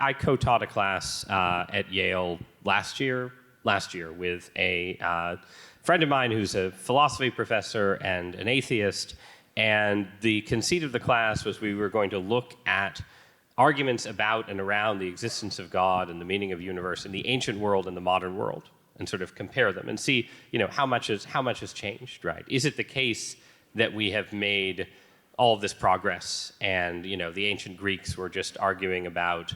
I co-taught a class at Yale last year with a friend of mine who's a philosophy professor and an atheist. And the conceit of the class was we were going to look at arguments about and around the existence of God and the meaning of the universe in the ancient world and the modern world, and sort of compare them and see, how much has changed, right? Is it the case that we have made all of this progress, and the ancient Greeks were just arguing about,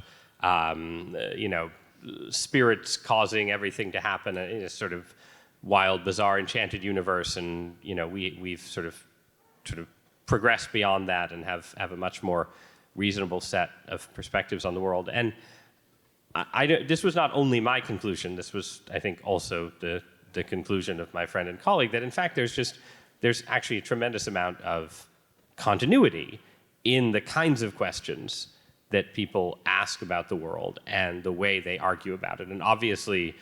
spirits causing everything to happen in a sort of wild, bizarre, enchanted universe, and we've sort of progressed beyond that and have a much more reasonable set of perspectives on the world. And this was not only my conclusion. This was, I think, also the conclusion of my friend and colleague, that in fact there's actually a tremendous amount of continuity in the kinds of questions that people ask about the world and the way they argue about it. And obviously,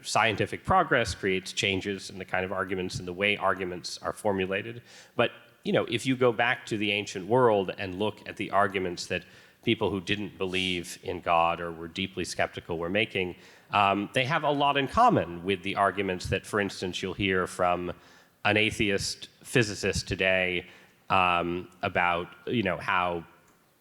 scientific progress creates changes in the kind of arguments and the way arguments are formulated. But if you go back to the ancient world and look at the arguments that people who didn't believe in God or were deeply skeptical were making, they have a lot in common with the arguments that, for instance, you'll hear from an atheist physicist today about how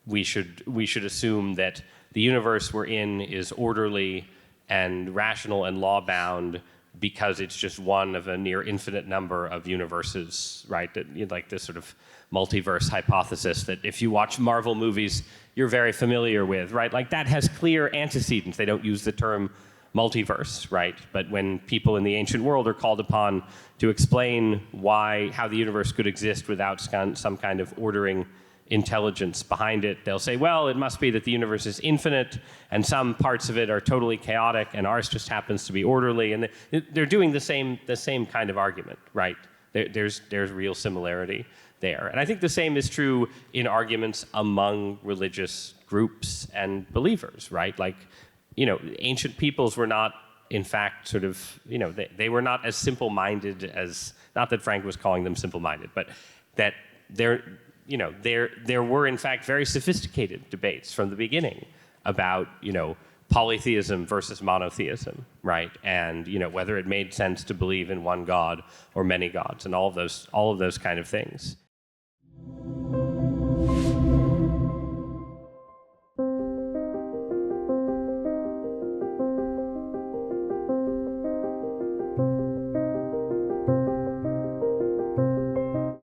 we should assume that the universe we're in is orderly and rational and law-bound because it's just one of a near infinite number of universes, right? Like this sort of multiverse hypothesis that if you watch Marvel movies, you're very familiar with, right? Like that has clear antecedents. They don't use the term multiverse, right? But when people in the ancient world are called upon to explain how the universe could exist without some kind of ordering intelligence behind it, they'll say, well, it must be that the universe is infinite and some parts of it are totally chaotic and ours just happens to be orderly. And they're doing the same kind of argument, right? There's real similarity there. And I think the same is true in arguments among religious groups and believers, right? Like, ancient peoples were not, in fact, sort of, they were not as simple-minded as, not that Frank was calling them simple-minded, but that there were, in fact, very sophisticated debates from the beginning about, polytheism versus monotheism, right? And, whether it made sense to believe in one God or many gods and all of those kind of things.